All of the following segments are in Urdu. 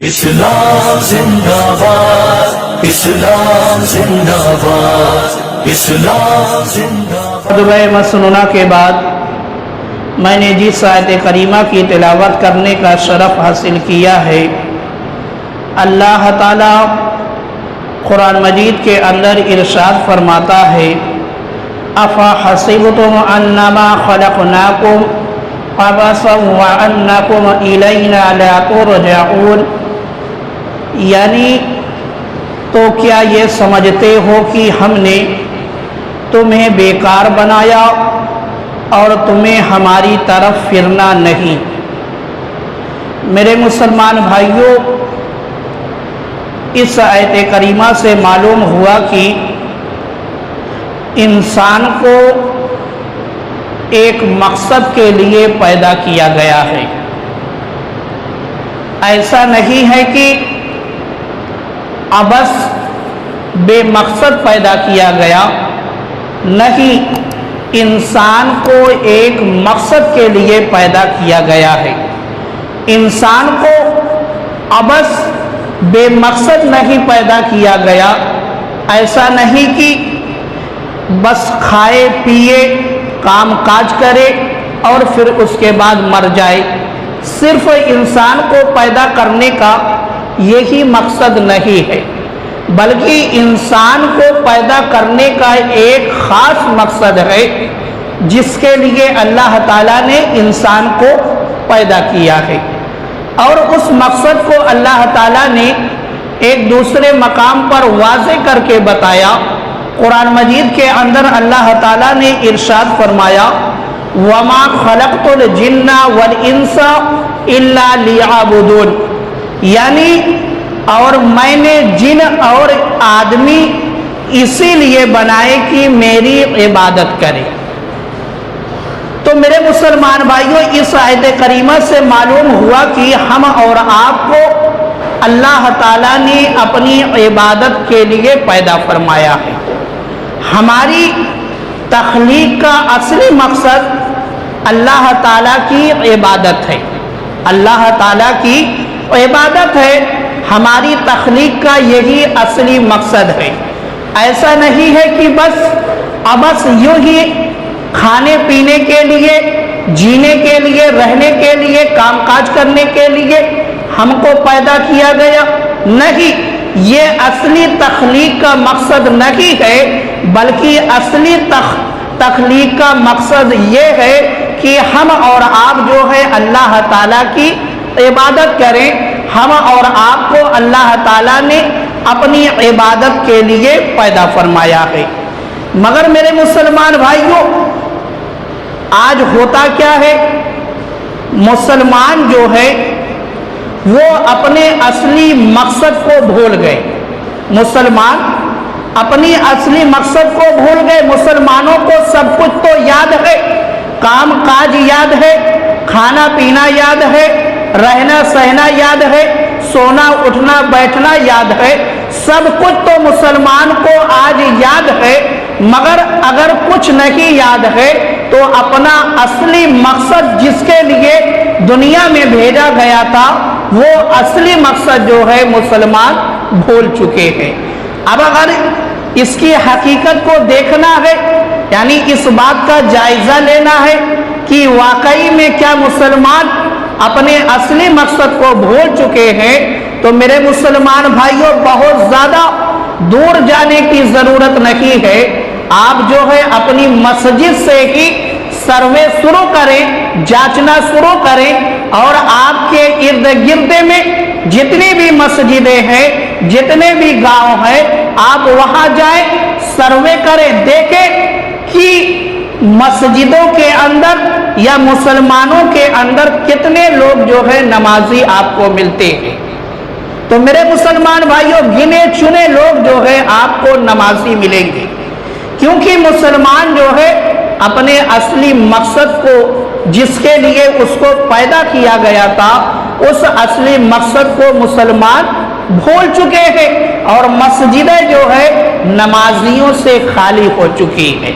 اسلام زندہ باد، اسلام زندہ باد، اسلام زندہ باد۔ خطبہ مسنونہ کے بعد میں نے جس آیت کریمہ کی تلاوت کرنے کا شرف حاصل کیا ہے، اللہ تعالیٰ قرآن مجید کے اندر ارشاد فرماتا ہے، افحسبتم انما خلقناکم عبثا وانکم الینا لا ترجعون، یعنی تو کیا یہ سمجھتے ہو کہ ہم نے تمہیں بیکار بنایا اور تمہیں ہماری طرف پھرنا نہیں؟ میرے مسلمان بھائیوں، اس آیت کریمہ سے معلوم ہوا کہ انسان کو ایک مقصد کے لیے پیدا کیا گیا ہے۔ ایسا نہیں ہے کہ عبث بے مقصد پیدا کیا گیا، نہیں، انسان کو ایک مقصد کے لیے پیدا کیا گیا ہے۔ انسان کو عبث بے مقصد نہیں پیدا کیا گیا۔ ایسا نہیں کہ بس کھائے پیے کام کاج کرے اور پھر اس کے بعد مر جائے۔ صرف انسان کو پیدا کرنے کا یہی مقصد نہیں ہے، بلکہ انسان کو پیدا کرنے کا ایک خاص مقصد ہے جس کے لیے اللہ تعالیٰ نے انسان کو پیدا کیا ہے، اور اس مقصد کو اللہ تعالیٰ نے ایک دوسرے مقام پر واضح کر کے بتایا۔ قرآن مجید کے اندر اللہ تعالیٰ نے ارشاد فرمایا، وَمَا خَلَقْتُ الْجِنَّ وَالْإِنسَ إِلَّا لِيَعْبُدُونَ، یعنی اور میں نے جن اور آدمی اسی لیے بنائے کہ میری عبادت کرے۔ تو میرے مسلمان بھائیوں، اس آیت کریمہ سے معلوم ہوا کہ ہم اور آپ کو اللہ تعالیٰ نے اپنی عبادت کے لیے پیدا فرمایا ہے۔ ہماری تخلیق کا اصلی مقصد اللہ تعالیٰ کی عبادت ہے، اللہ تعالیٰ کی عبادت ہے، ہماری تخلیق کا یہی اصلی مقصد ہے۔ ایسا نہیں ہے کہ بس یوں ہی کھانے پینے کے لیے، جینے کے لیے، رہنے کے لیے، کام کاج کرنے کے لیے ہم کو پیدا کیا گیا، نہیں، یہ اصلی تخلیق کا مقصد نہیں ہے، بلکہ اصلی تخلیق کا مقصد یہ ہے کہ ہم اور آپ جو ہے اللہ تعالیٰ کی عبادت کریں۔ ہم اور آپ کو اللہ تعالیٰ نے اپنی عبادت کے لیے پیدا فرمایا ہے۔ مگر میرے مسلمان بھائیوں، آج ہوتا کیا ہے، مسلمان جو ہے وہ اپنے اصلی مقصد کو بھول گئے۔ مسلمان اپنی اصلی مقصد کو بھول گئے۔ مسلمانوں کو سب کچھ تو یاد ہے، کام کاج یاد ہے، کھانا پینا یاد ہے، رہنا سہنا یاد ہے، سونا اٹھنا بیٹھنا یاد ہے، سب کچھ تو مسلمان کو آج یاد ہے، مگر اگر کچھ نہیں یاد ہے تو اپنا اصلی مقصد جس کے لیے دنیا میں بھیجا گیا تھا، وہ اصلی مقصد جو ہے مسلمان بھول چکے ہیں۔ اب اگر اس کی حقیقت کو دیکھنا ہے، یعنی اس بات کا جائزہ لینا ہے کہ واقعی میں کیا مسلمان اپنے اصلی مقصد کو بھول چکے ہیں، تو میرے مسلمان بھائیوں، بہت زیادہ دور جانے کی ضرورت نہیں ہے۔ آپ جو ہے اپنی مسجد سے ہی سروے شروع کریں، جانچنا شروع کریں، اور آپ کے ارد گرد میں جتنی بھی مسجدیں ہیں، جتنے بھی گاؤں ہیں، آپ وہاں جائیں، سروے کریں، دیکھیں کہ مسجدوں کے اندر یا مسلمانوں کے اندر کتنے لوگ جو ہے نمازی آپ کو ملتے ہیں۔ تو میرے مسلمان بھائیوں، گنے چنے لوگ جو ہے آپ کو نمازی ملیں گے، کیونکہ مسلمان جو ہے اپنے اصلی مقصد کو جس کے لیے اس کو پیدا کیا گیا تھا، اس اصلی مقصد کو مسلمان بھول چکے ہیں، اور مسجدیں جو ہے نمازیوں سے خالی ہو چکی ہیں۔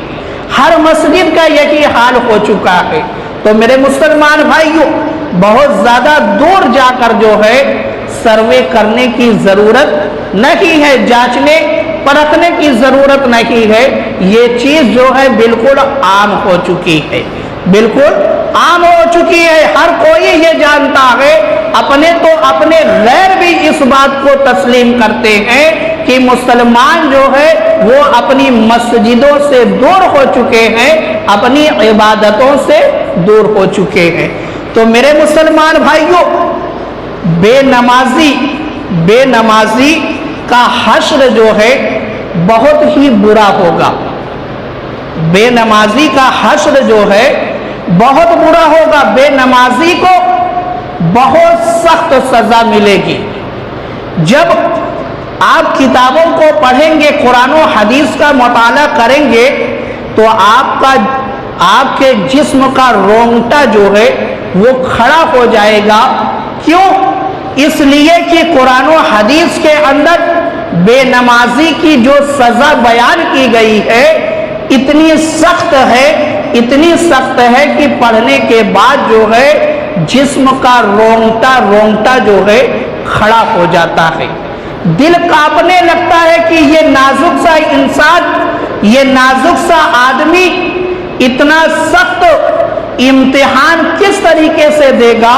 ہر مسجد کا یہی حال ہو چکا ہے۔ تو میرے مسلمان بھائیوں، بہت زیادہ دور جا کر جو ہے سروے کرنے کی ضرورت نہیں ہے، جانچنے پرکھنے کی ضرورت نہیں ہے، یہ چیز جو ہے بالکل عام ہو چکی ہے، بالکل عام ہو چکی ہے، ہر کوئی یہ جانتا ہے، اپنے تو اپنے غیر بھی اس بات کو تسلیم کرتے ہیں کہ مسلمان جو ہے وہ اپنی مسجدوں سے دور ہو چکے ہیں، اپنی عبادتوں سے دور ہو چکے ہیں۔ تو میرے مسلمان بھائیوں، بے نمازی کا حشر جو ہے بہت ہی برا ہوگا، بے نمازی کا حشر جو ہے بہت برا ہوگا، بے نمازی کو بہت سخت سزا ملے گی۔ جب آپ کتابوں کو پڑھیں گے، قرآن و حدیث کا مطالعہ کریں گے، تو آپ کے جسم کا رونگٹا جو ہے وہ کھڑا ہو جائے گا۔ کیوں؟ اس لیے کہ قرآن و حدیث کے اندر بے نمازی کی جو سزا بیان کی گئی ہے اتنی سخت ہے کہ پڑھنے کے بعد جو ہے جسم کا رونگٹا جو ہے کھڑا ہو جاتا ہے، دل کانپنے لگتا ہے کہ یہ نازک سا انسان، یہ نازک سا آدمی اتنا سخت امتحان کس طریقے سے دے گا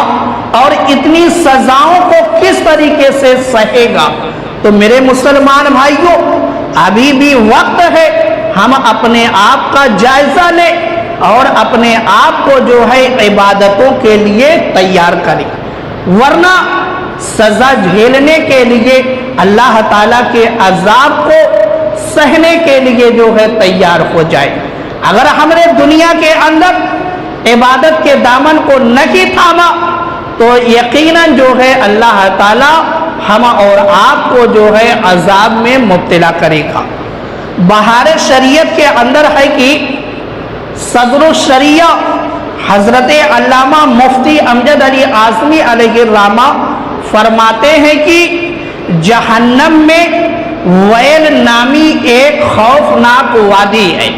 اور اتنی سزاؤں کو کس طریقے سے سہے گا۔ تو میرے مسلمان بھائیوں، ابھی بھی وقت ہے ہم اپنے آپ کا جائزہ لیں اور اپنے آپ کو جو ہے عبادتوں کے لیے تیار کریں، ورنہ سزا جھیلنے کے لیے، اللہ تعالیٰ کے عذاب کو سہنے کے لیے جو ہے تیار ہو جائے۔ اگر ہم نے دنیا کے اندر عبادت کے دامن کو نہیں تھاما تو یقیناً جو ہے اللہ تعالیٰ ہم اور آپ کو جو ہے عذاب میں مبتلا کرے گا۔ بہار شریعت کے اندر ہے کہ صدر الشریعہ حضرت علامہ مفتی امجد علی اعظمی علیہ الرحمہ فرماتے ہیں کہ جہنم میں ویل نامی ایک خوفناک وادی ہے،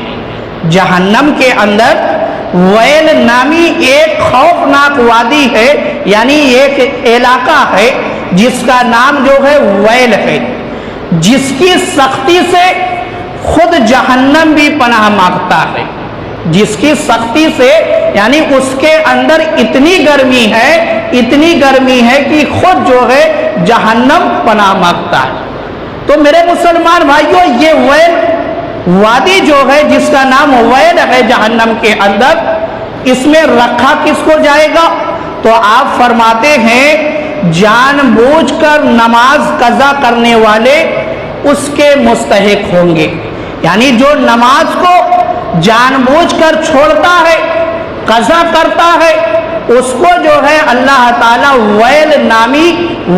جہنم کے اندر ویل نامی ایک خوفناک وادی ہے، یعنی ایک علاقہ ہے جس کا نام جو ہے ویل ہے، جس کی سختی سے خود جہنم بھی پناہ مانگتا ہے، جس کی سختی سے یعنی اس کے اندر اتنی گرمی ہے کہ خود جو ہے جہنم پناہ مانگتا ہے۔ تو میرے مسلمان بھائیوں، یہ ویل وادی جو ہے جس کا نام ویل ہے جہنم کے اندر، اس میں رکھا کس کو جائے گا؟ تو آپ فرماتے ہیں جان بوجھ کر نماز قضا کرنے والے اس کے مستحق ہوں گے، یعنی جو نماز کو جان بوجھ کر چھوڑتا ہے، قضا کرتا ہے، اس کو جو ہے اللہ تعالیٰ ویل نامی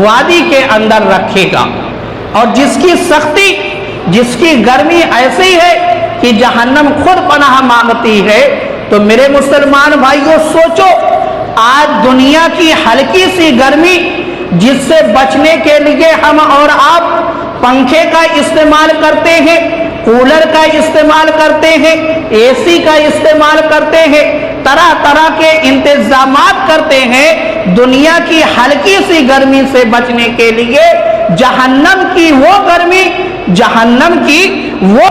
وادی کے اندر رکھے گا، اور جس کی سختی، جس کی گرمی ایسی ہے کہ جہنم خود پناہ مانگتی ہے۔ تو میرے مسلمان بھائیوں سوچو، آج دنیا کی ہلکی سی گرمی جس سے بچنے کے لیے ہم اور آپ پنکھے کا استعمال کرتے ہیں، کولر کا استعمال کرتے ہیں، اے سی کا استعمال کرتے ہیں، طرح طرح کے انتظامات کرتے ہیں دنیا کی ہلکی سی گرمی سے بچنے کے لیے۔ جہنم کی وہ گرمی، جہنم کی وہ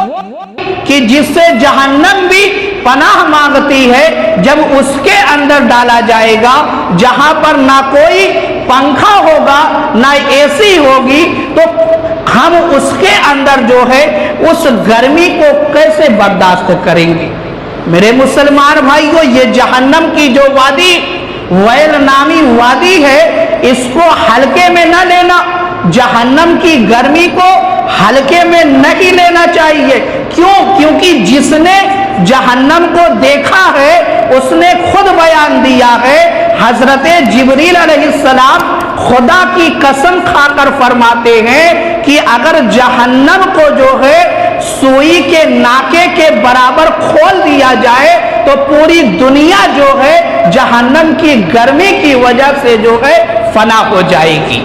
کہ جس سے جہنم بھی پناہ مانگتی ہے، جب اس کے اندر ڈالا جائے گا جہاں پر نہ کوئی پنکھا ہوگا نہ اے سی ہوگی، تو ہم اس کے اندر جو ہے اس گرمی کو کیسے برداشت کریں گے؟ میرے مسلمان بھائیوں، یہ جہنم کی جو وادی ویل نامی وادی ہے، اس کو ہلکے میں نہ لینا، جہنم کی گرمی کو ہلکے میں نہیں لینا چاہیے۔ کیوں؟ کیونکہ جس نے جہنم کو دیکھا ہے اس نے خود بیان دیا ہے، حضرت جبریل علیہ السلام خدا کی قسم کھا کر فرماتے ہیں کہ اگر جہنم کو جو ہے سوئی کے ناکے کے برابر کھول دیا جائے تو پوری دنیا جو ہے جہنم کی گرمی کی وجہ سے جو ہے فنا ہو جائے گی۔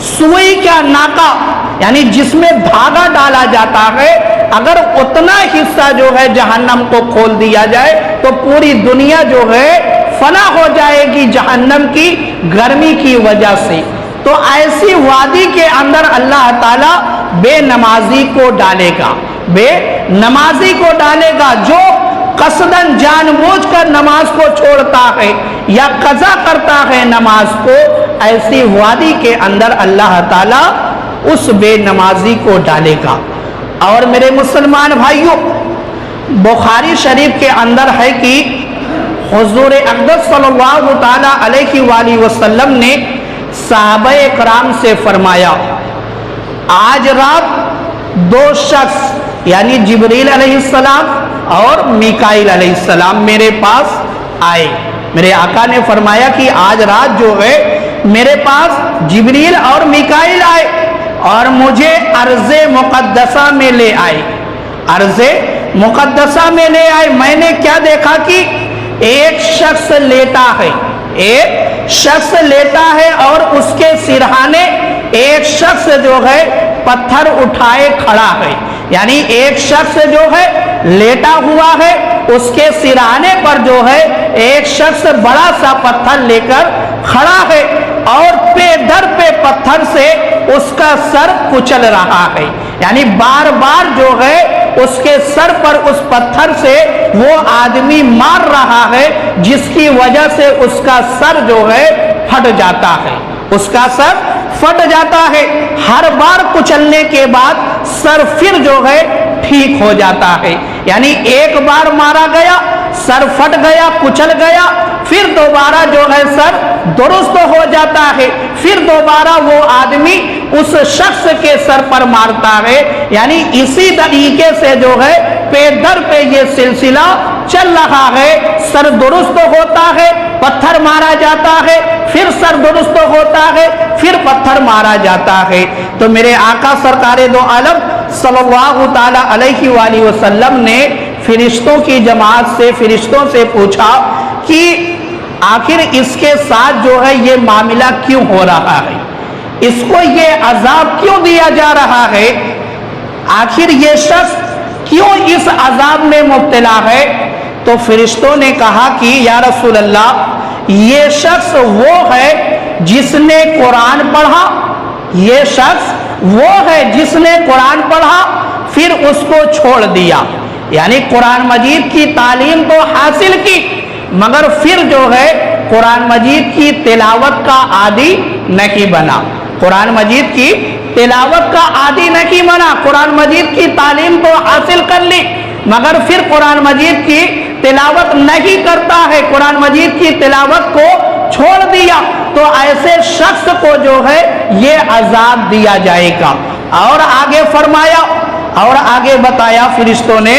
سوئی کا ناکا یعنی جس میں دھاگا ڈالا جاتا ہے، اگر اتنا حصہ جو ہے جہنم کو کھول دیا جائے تو پوری دنیا جو ہے فنا ہو جائے گی جہنم کی گرمی کی وجہ سے۔ تو تو ایسی وادی کے اندر اللہ تعالیٰ بے نمازی کو ڈالے گا، بے نمازی کو ڈالے گا جو قصداً جان بوجھ کر نماز کو چھوڑتا ہے یا قضا کرتا ہے نماز کو، ایسی وادی کے اندر اللہ تعالیٰ اس بے نمازی کو ڈالے گا۔ اور میرے مسلمان بھائیوں، بخاری شریف کے اندر ہے کہ حضور اقدس صلی اللہ تعالیٰ علیہ وآلہ وسلم نے صحابہ کرام سے فرمایا، آج رات دو شخص یعنی جبریل علیہ السلام اور میکائیل علیہ السلام میرے پاس آئے۔ میرے آقا نے فرمایا کہ آج رات جو ہے میرے پاس جبریل اور میکائیل آئے اور مجھے ارض مقدسہ میں لے آئے، ارض مقدسہ میں لے آئے۔ میں نے کیا دیکھا کہ ایک شخص لیٹا ہے، ایک شخص لیٹا ہے اور اس کے سرہانے ایک شخص جو ہے پتھر اٹھائے کھڑا ہے، یعنی ایک شخص جو ہے لیٹا ہوا ہے، اس کے سرہانے پر جو ہے ایک شخص بڑا سا پتھر لے کر کھڑا ہے اور پہ در پہ پتھر سے اس کا سر کچل رہا ہے، یعنی بار بار جو ہے اس کے سر پر اس پتھر سے وہ آدمی مار رہا ہے، جس کی وجہ سے اس کا سر جو ہے پھٹ جاتا ہے، اس کا سر پھٹ جاتا ہے۔ ہر بار کچلنے کے بعد سر پھر جو ہے ٹھیک ہو جاتا ہے، یعنی ایک بار مارا گیا، سر پھٹ گیا، کچل گیا، پھر دوبارہ جو ہے سر درست ہو جاتا ہے، پھر دوبارہ وہ آدمی اس شخص کے سر پر مارتا ہے، یعنی اسی طریقے سے جو ہے پہ در پہ یہ سلسلہ چل رہا ہے۔ سر درست ہوتا ہے، پتھر مارا جاتا ہے، پھر سر درست ہوتا ہے، پھر پتھر مارا جاتا ہے۔ تو میرے آقا سرکار دو عالم صلی اللہ تعالی علیہ وآلہ وسلم نے فرشتوں کی جماعت سے، فرشتوں سے پوچھا کہ آخر اس کے ساتھ جو ہے یہ معاملہ کیوں ہو رہا ہے، اس کو یہ عذاب کیوں دیا جا رہا ہے، آخر یہ شخص کیوں اس عذاب میں مبتلا ہے؟ تو فرشتوں نے کہا کہ یا رسول اللہ، یہ شخص وہ ہے جس نے قرآن پڑھا، یہ شخص وہ ہے جس نے قرآن پڑھا پھر اس کو چھوڑ دیا، یعنی قرآن مجید کی تعلیم تو حاصل کی مگر پھر جو ہے قرآن مجید کی تلاوت کا عادی نہیں بنا، قرآن مجید کی تلاوت کا عادی نہیں بنا، قرآن مجید کی تعلیم تو حاصل کر لی مگر پھر قرآن مجید کی تلاوت نہیں کرتا ہے، قرآن مجید کی تلاوت کو چھوڑ دیا، تو ایسے شخص کو جو ہے یہ عذاب دیا جائے گا۔ اور آگے فرمایا اور آگے بتایا فرشتوں نے،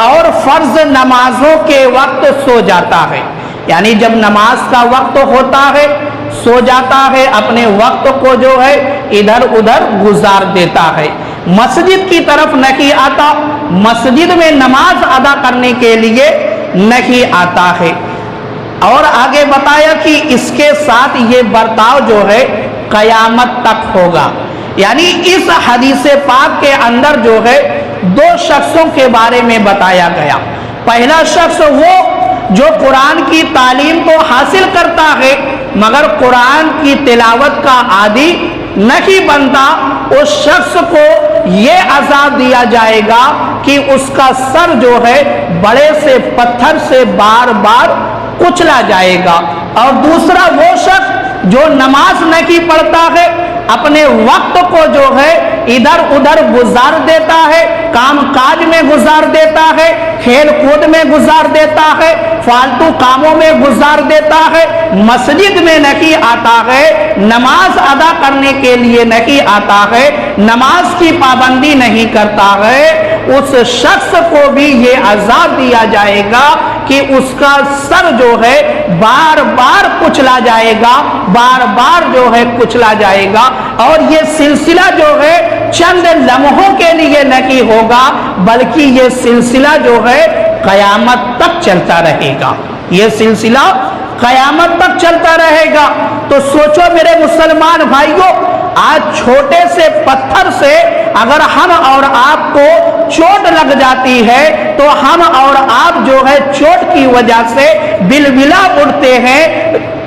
اور فرض نمازوں کے وقت سو جاتا ہے، یعنی جب نماز کا وقت ہوتا ہے سو جاتا ہے، اپنے وقت کو جو ہے ادھر ادھر گزار دیتا ہے، مسجد کی طرف نہیں آتا، مسجد میں نماز ادا کرنے کے لیے نہیں آتا ہے۔ اور آگے بتایا کہ اس کے ساتھ یہ برتاؤ جو ہے قیامت تک ہوگا، یعنی اس حدیث پاک کے اندر جو ہے دو شخصوں کے بارے میں بتایا گیا۔ پہلا شخص وہ جو قرآن کی تعلیم کو حاصل کرتا ہے مگر قرآن کی تلاوت کا عادی نہیں بنتا، اس شخص کو یہ عذاب دیا جائے گا کہ اس کا سر جو ہے بڑے سے پتھر سے بار بار کچلا جائے گا۔ اور دوسرا وہ شخص جو نماز نہیں پڑھتا ہے، اپنے وقت کو جو ہے ادھر ادھر گزار دیتا ہے، کام کاج میں گزار دیتا ہے، کھیل کود میں گزار دیتا ہے، فالتو کاموں میں گزار دیتا ہے، مسجد میں نہیں آتا ہے، نماز ادا کرنے کے لیے نہیں آتا ہے، نماز کی پابندی نہیں کرتا ہے، اس شخص کو بھی یہ عذاب دیا جائے گا کہ اس کا سر جو ہے بار بار کچلا جائے گا، بار بار جو ہے کچلا جائے گا، اور یہ سلسلہ جو ہے چند لمحوں کے لیے نہیں ہوگا بلکہ یہ سلسلہ جو ہے قیامت تک چلتا رہے گا، یہ سلسلہ قیامت تک چلتا رہے گا۔ تو سوچو میرے مسلمان بھائیوں، آج چھوٹے سے پتھر سے اگر ہم اور آپ کو چوٹ لگ جاتی ہے تو ہم اور آپ جو ہے چوٹ کی وجہ سے بلبلا اٹھتے ہیں،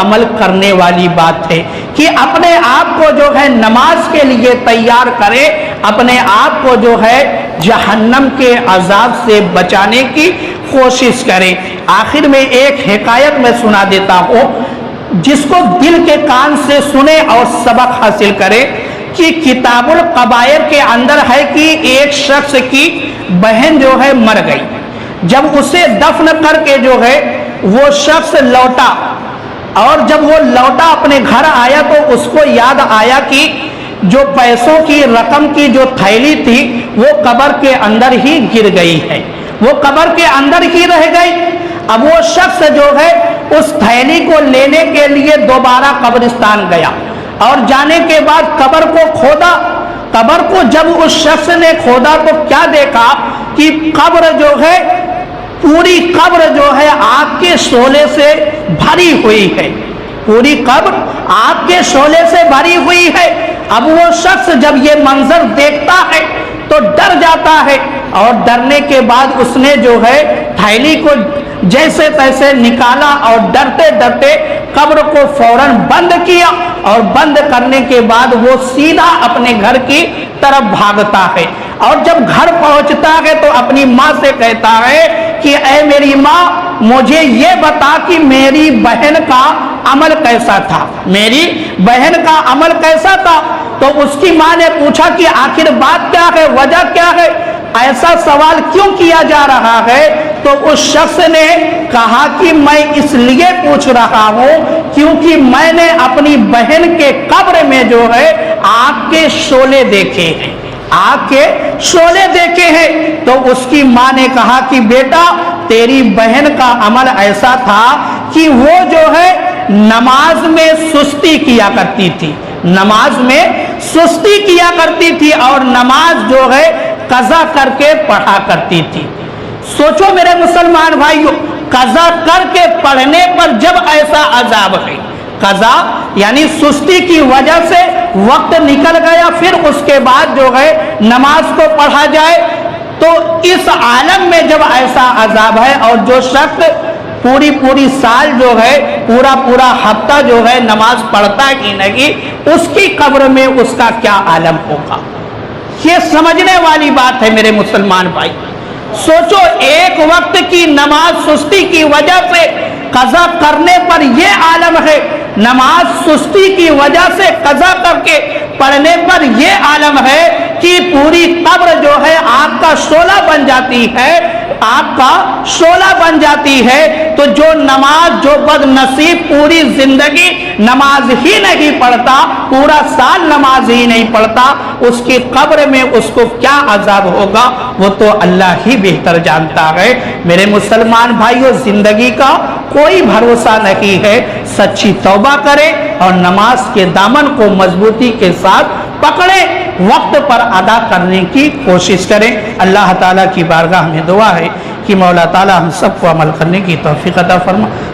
عمل کرنے والی بات ہے کہ اپنے آپ کو جو ہے نماز کے لیے تیار کرے، اپنے آپ کو جو ہے جہنم کے عذاب سے بچانے کی کوشش کرے۔ آخر میں ایک حکایت میں سنا دیتا ہوں، جس کو دل کے کان سے سنے اور سبق حاصل کرے، کہ کتاب القبائر کے اندر ہے کہ ایک شخص کی بہن جو ہے مر گئی۔ جب اسے دفن کر کے جو ہے وہ شخص لوٹا، اور جب وہ لوٹا اپنے گھر آیا تو اس کو یاد آیا کہ جو پیسوں کی رقم کی جو تھیلی تھی وہ قبر کے اندر ہی گر گئی ہے، وہ قبر کے اندر ہی رہ گئی۔ اب وہ شخص جو ہے اس تھیلی کو لینے کے لیے دوبارہ قبرستان گیا، اور جانے کے بعد قبر کو کھودا۔ قبر کو جب اس شخص نے کھودا تو کیا دیکھا کہ قبر جو ہے، پوری قبر جو ہے آگ کے شعلے سے بھری ہوئی ہے، پوری قبر آگ کے شعلے سے بھری ہوئی ہے۔ اب وہ شخص جب یہ منظر دیکھتا ہے تو ڈر جاتا ہے، اور ڈرنے کے بعد اس نے جو ہے تھیلی کو جیسے تیسے نکالا، اور ڈرتے ڈرتے قبر کو فوراً بند کیا، اور بند کرنے کے بعد وہ سیدھا اپنے گھر کی طرف بھاگتا ہے۔ اور جب گھر پہنچتا ہے تو اپنی ماں سے کہتا ہے کہ اے میری ماں، مجھے یہ بتا کہ میری بہن کا عمل کیسا تھا، میری بہن کا عمل کیسا تھا۔ تو اس کی ماں نے پوچھا کہ آخر بات کیا ہے، وجہ کیا ہے، ایسا سوال کیوں کیا جا رہا ہے؟ تو اس شخص نے کہا کہ میں اس لیے پوچھ رہا ہوں کیونکہ میں نے اپنی بہن کے قبر میں جو ہے آگ کے شعلے دیکھے ہیں، آگ کے شعلے دیکھے ہیں۔ تو اس کی ماں نے کہا کہ بیٹا، تیری بہن کا عمل ایسا تھا کہ وہ جو ہے نماز میں سستی کیا کرتی تھی، نماز میں سستی کیا کرتی تھی، اور نماز جو ہے قضا کر کے پڑھا کرتی تھی۔ سوچو میرے مسلمان بھائیو، قضا کر کے پڑھنے پر جب ایسا عذاب ہے، قضا یعنی سستی کی وجہ سے وقت نکل گیا، پھر اس کے بعد جو ہے نماز کو پڑھا جائے، تو اس عالم میں جب ایسا عذاب ہے، اور جو شخص پوری سال جو ہے پورا ہفتہ جو ہے نماز پڑھتا ہی نہیں، اس کی قبر میں اس کا کیا عالم ہوگا؟ یہ سمجھنے والی بات ہے میرے مسلمان بھائی۔ سوچو، ایک وقت کی نماز سستی کی وجہ سے قضا کرنے پر یہ عالم ہے، نماز سستی کی وجہ سے قضا کر کے پڑھنے پر یہ عالم ہے کہ پوری قبر جو ہے آگ کا شعلہ بن جاتی ہے، آگ کا شعلہ بن جاتی ہے۔ تو جو نماز، جو بد نصیب پوری زندگی نماز ہی نہیں پڑھتا، پورا سال نماز ہی نہیں پڑھتا، اس کی قبر میں اس کو کیا عذاب ہوگا وہ تو اللہ ہی بہتر جانتا ہے۔ میرے مسلمان بھائیو، زندگی کا کوئی بھروسہ نہیں ہے، سچی توبہ کریں اور نماز کے دامن کو مضبوطی کے ساتھ پکڑیں، وقت پر ادا کرنے کی کوشش کریں۔ اللہ تعالیٰ کی بارگاہ میں دعا ہے کہ مولا تعالیٰ ہم سب کو عمل کرنے کی توفیق عطا فرمائے۔